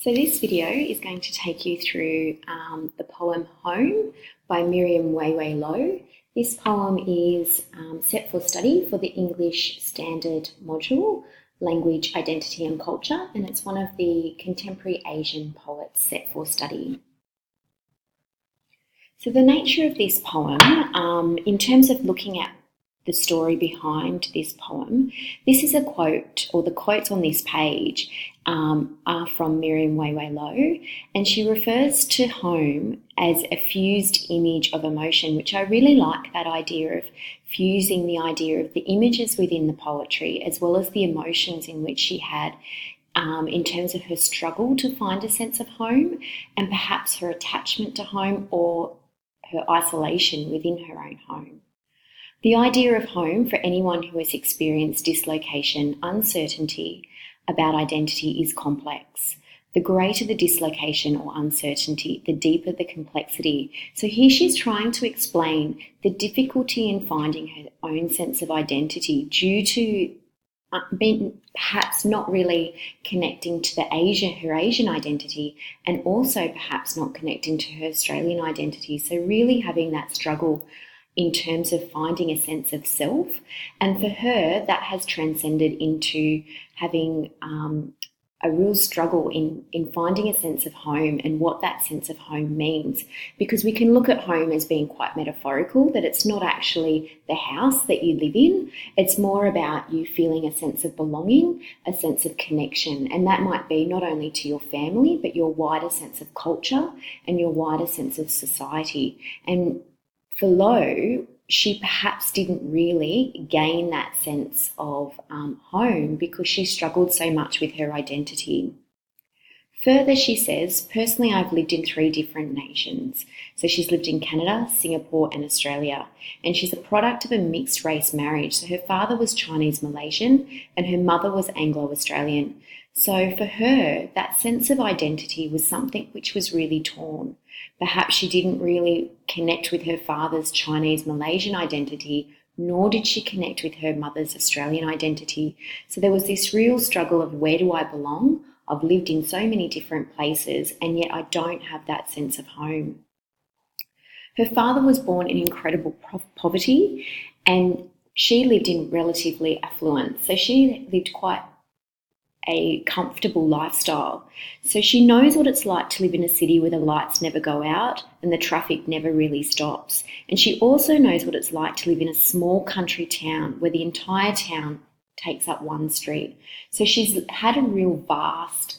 So this video is going to take you through the poem Home by Miriam Weiwei Loh. This poem is set for study for the English Standard Module, Language, Identity and Culture, and it's one of the contemporary Asian poets set for study. So the nature of this poem, in terms of looking at the story behind this poem, this is a quote, or the quotes on this page are from Miriam Weiwei Loh, and she refers to home as a fused image of emotion, which I really like that idea of fusing the idea of the images within the poetry as well as the emotions in which she had in terms of her struggle to find a sense of home and perhaps her attachment to home or her isolation within her own home. The idea of home for anyone who has experienced dislocation, uncertainty about identity is complex. The greater the dislocation or uncertainty, the deeper the complexity. So here she's trying to explain the difficulty in finding her own sense of identity due to being perhaps not really connecting to her Asian identity, and also perhaps not connecting to her Australian identity. So really having that struggle in terms of finding a sense of self. And for her, that has transcended into having a real struggle in finding a sense of home and what that sense of home means. Because we can look at home as being quite metaphorical, that it's not actually the house that you live in. It's more about you feeling a sense of belonging, a sense of connection. And that might be not only to your family, but your wider sense of culture and your wider sense of society. And for Loh, she perhaps didn't really gain that sense of home because she struggled so much with her identity. Further, she says, personally, I've lived in 3 different nations. So she's lived in Canada, Singapore and Australia. And she's a product of a mixed race marriage. So her father was Chinese Malaysian and her mother was Anglo-Australian. So for her, that sense of identity was something which was really torn. Perhaps she didn't really connect with her father's Chinese Malaysian identity, nor did she connect with her mother's Australian identity. So there was this real struggle of where do I belong? I've lived in so many different places, and yet I don't have that sense of home. Her father was born in incredible poverty, and she lived in relatively affluence. So she lived quite a comfortable lifestyle. So she knows what it's like to live in a city where the lights never go out and the traffic never really stops. And she also knows what it's like to live in a small country town where the entire town takes up one street. So she's had a real vast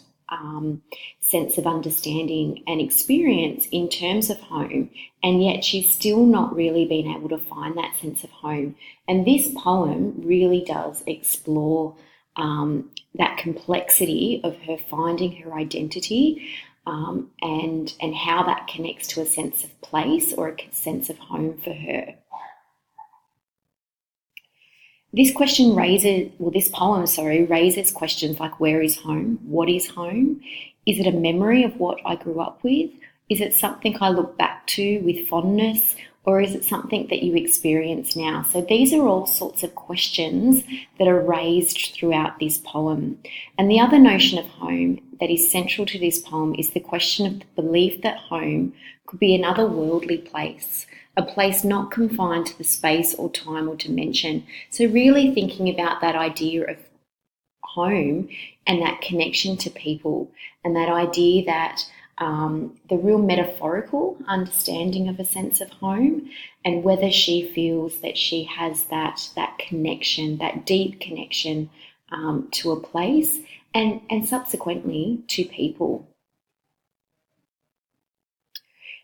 sense of understanding and experience in terms of home, and yet she's still not really been able to find that sense of home. And this poem really does explore that complexity of her finding her identity and how that connects to a sense of place or a sense of home for her. This poem raises questions like, where is home? What is home? Is it a memory of what I grew up with? Is it something I look back to with fondness? Or is it something that you experience now? So these are all sorts of questions that are raised throughout this poem. And the other notion of home that is central to this poem is the question of the belief that home could be another worldly place, a place not confined to the space or time or dimension. So really thinking about that idea of home and that connection to people, and that idea that the real metaphorical understanding of a sense of home, and whether she feels that she has that connection, that deep connection to a place and subsequently to people.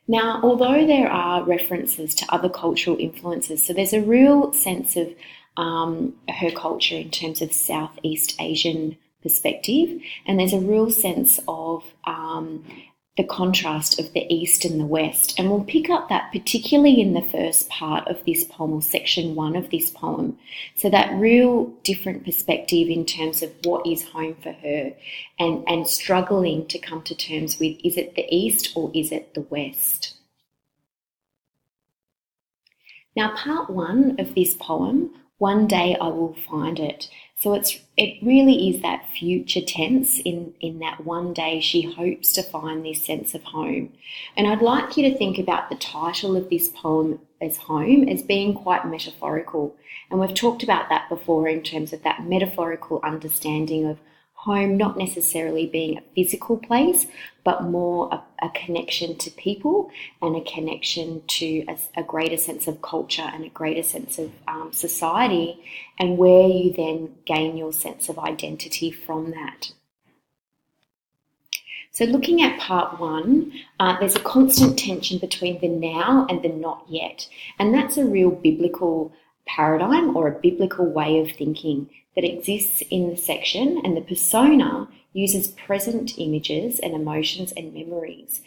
Now, although there are references to other cultural influences, so there's a real sense of her culture in terms of Southeast Asian perspective, and there's a real sense of the contrast of the East and the West. And we'll pick up that particularly in the first part of this poem, or section 1 of this poem. So that real different perspective in terms of what is home for her, and struggling to come to terms with, is it the East or is it the West? Now, part 1 of this poem One day I will find it. So it really is that future tense in that one day she hopes to find this sense of home. And I'd like you to think about the title of this poem as home as being quite metaphorical. And we've talked about that before in terms of that metaphorical understanding of home not necessarily being a physical place, but more a connection to people and a connection to a greater sense of culture and a greater sense of society, and where you then gain your sense of identity from that. So looking at part one, there's a constant tension between the now and the not yet. And that's a real biblical paradigm or a biblical way of thinking that exists in the section, and the persona uses present images and emotions and memories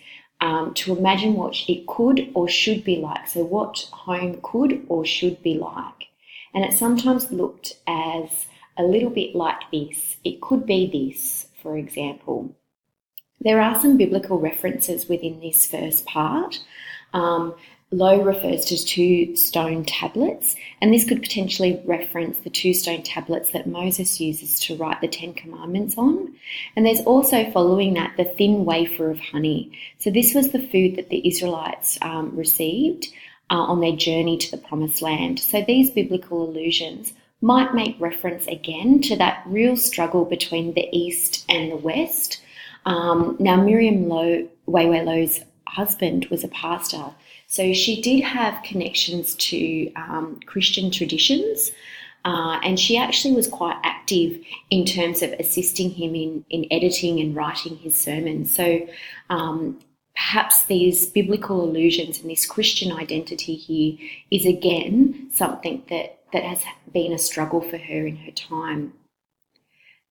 to imagine what it could or should be like. So what home could or should be like. And it's sometimes looked as a little bit like this. It could be this, for example. There are some biblical references within this first part. Lo refers to 2 stone tablets, and this could potentially reference the 2 stone tablets that Moses uses to write the 10 Commandments on. And there's also, following that, the thin wafer of honey. So this was the food that the Israelites received on their journey to the Promised Land. So these biblical allusions might make reference again to that real struggle between the East and the West. Now, Miriam Weiwei Lo's husband was a pastor, so she did have connections to Christian traditions, and she actually was quite active in terms of assisting him in editing and writing his sermons. So perhaps these biblical allusions and this Christian identity here is again something that has been a struggle for her in her time.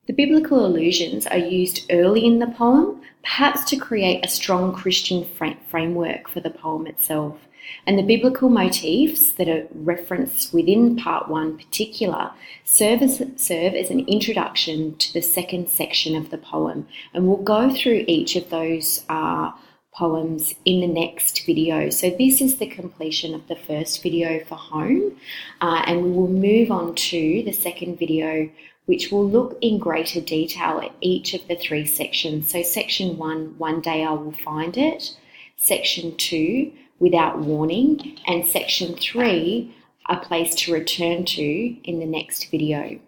The biblical allusions are used early in the poem, perhaps to create a strong Christian framework for the poem itself. And the biblical motifs that are referenced within part 1 particular serve as an introduction to the second section of the poem. And we'll go through each of those poems in the next video. So this is the completion of the first video for home, and we will move on to the second video, which will look in greater detail at each of the 3 sections. So section 1, one day I will find it. Section 2, without warning. And section 3, a place to return to, in the next video.